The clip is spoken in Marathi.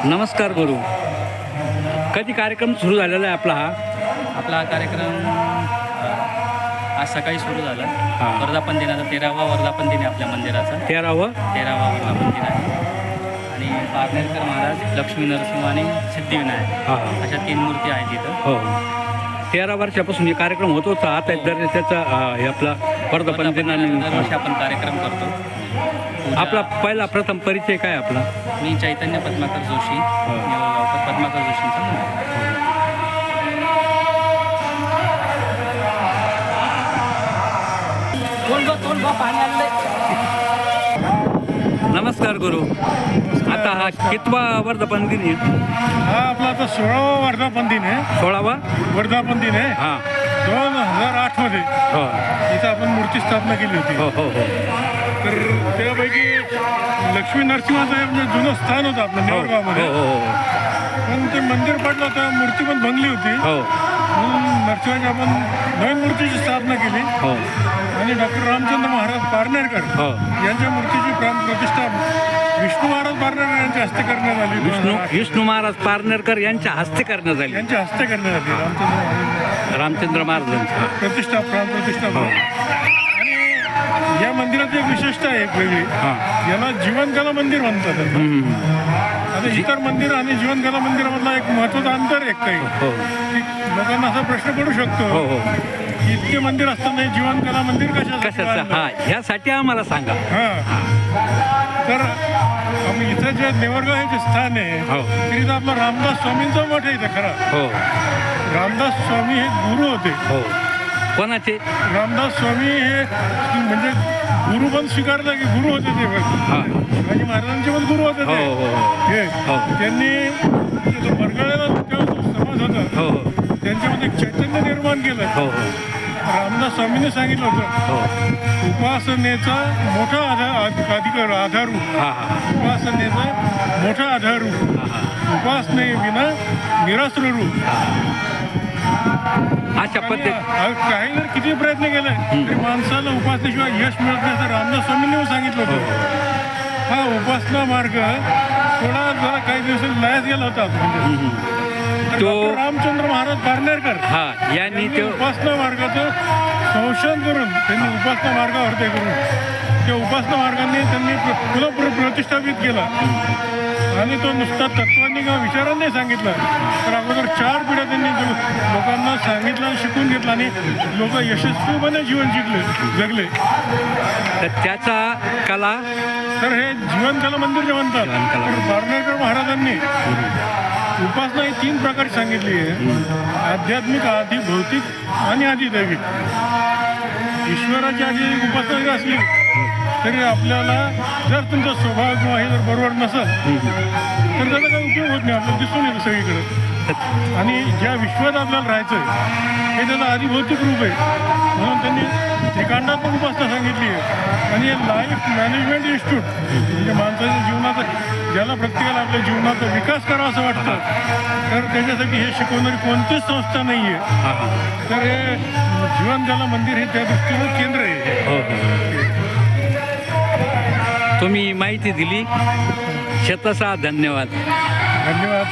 नमस्कार गुरु. कधी कार्यक्रम सुरू झालेला आहे आपला कार्यक्रम आज सकाळी सुरू झाला. हां. वर्धापन दिनाचा 13वा वर्धापन दिन आहे आपल्या मंदिराचा. 13वा वर्धापन दिन आहे. आणि पारनेरकर महाराज, लक्ष्मी नरसिंह आणि सिद्धिविनायक हां. अशा 3 मूर्ती आहेत इथं. हो. 13 वर्षापासून हे कार्यक्रम होत होता. आता दर त्याचा हे आपला वर्धापन दिनाने दरवर्षी आपण कार्यक्रम करतो. आपला पहिला प्रथम परिचय काय आपला? मी चैतन्य पद्माकर जोशी, निवळगावकर पद्माकर जोशींचा मुलगा. नमस्कार गुरु. आता हा कितवा वर्धापन दिन आहे? हा आपला आता 16वा वर्धापन दिन आहे. 16वा वर्धापन दिन आहे. हां. 2008 मध्ये हो इथं आपण मूर्ती स्थापना केली होती. हो हो हो तर त्यापैकी लक्ष्मी नरसिंहाचं हे म्हणजे जुनं स्थान होतं आपलं हो निवडगावमध्ये. हो हो पण ते मंदिर पडलं होतं, मूर्ती पण भंगली होती. हो म्हणून नरसिंहाची आपण नवीन मूर्तीची स्थापना केली हो आणि डॉक्टर रामचंद्र महाराज पारनेरकर हो. यांच्या मूर्तीची प्राणप्रतिष्ठा विष्णू महाराज पारनेरकर यांच्या हस्ते करण्यात आली. विष्णू महाराज पारनेरकर यांच्या हस्ते करण्यात आली. यांच्या हस्ते करण्यात आली. रामचंद्र महाराजांचा प्रतिष्ठा प्राणप्रतिष्ठा. हो. आणि या मंदिराची एक विशेषता आहे एक वेगळी. हां. याला जीवनकला मंदिर म्हणतात. आता इतर मंदिर आणि जीवनकला मंदिरामधला एक महत्त्वाचं अंतर आहे काही, हो की लोकांना असा प्रश्न पडू हो शकतो हो की इतके मंदिर असताना हे जीवनकला मंदिर कशाचं? हां, ह्यासाठी आम्हाला सांगा. हां. तर इथं जे नेवरगाव हे जे स्थान आहे हो. तिथं आपला रामदास स्वामींचा मठ आहे इथं खरा. हो रामदास स्वामी हे गुरु होते. हो. कोणाचे? रामदास स्वामी हे म्हणजे गुरु पण स्वीकारला की गुरु होते ते. हां. शिवाजी महाराजांचे पण गुरु होते हो ते. हो हो हे हो. त्यांनी जो परगळ्याला तेव्हा जो समाज होता हो हो त्यांच्यामध्ये एक चैतन्य निर्माण केलं. हो हो रामदास स्वामींनी सांगितलं होतं हो. उपासनेचा मोठा आधारू. हां हां उपासनेचा मोठा आधारू. हां. उपासनेविना निराश्रू. अशा पद्धत काही जर किती प्रयत्न केले तरी माणसाला उपासनेशिवाय यश मिळत नाही असं रामदास स्वामींनी सांगितलं होतं. हा उपासना मार्ग थोडा जरा काही दिवसात लयास गेला होता. तो डॉक्टर रामचंद्र महाराज पारनेरकर हां यांनी त्यांनी ते उपासना मार्गाचं संशोधन करून त्यांनी उपासना मार्गावर ते करून त्या उपासना मार्गाने त्यांनी पुन्हा प्रतिष्ठापित केला. आणि तो नुसता तत्वांनी किंवा विचारांनी सांगितलं तर अगोदर 4 पिढ्या त्यांनी लोकांना सांगितलं आणि शिकून घेतलं आणि लोक यशस्वीपणे जीवन जगले. तर त्याचा कला तर हे जीवनकला मंदिर जे म्हणतात जीवनकला तर पारनेरकर महाराजांनी उपासना ही 3 प्रकारची सांगितली आहे. आध्यात्मिक, आधी भौतिक आणि आधी दैविक. ईश्वराची आधी उपासना जरी असली तरी आपल्याला जर तुमचा स्वभाव किंवा हे जर बरोबर नसेल तर त्याचा काही उपयोग होत नाही. आपल्याला दिसून येतं सगळीकडे. आणि ज्या विश्वात आपल्याला राहायचं आहे हे त्याचं आधी भौतिक रूप आहे. म्हणून त्यांनी त्रिकांडात्मक उपासना सांगितली आहे. आणि हे लाईफ मॅनेजमेंट इन्स्टिट्यूट म्हणजे माणसाच्या जीवनाचा ज्याला प्रत्येकाला आपल्या जीवनाचा विकास करावा असं वाटतं तर त्याच्यासाठी हे शिकवणारी कोणतीच संस्था नाही आहे. तर हे जीवनकला मंदिर हे त्या दृष्टीनं केंद्र आहे. हो हो. तुम्ही माहिती दिली, शतशः धन्यवाद. धन्यवाद.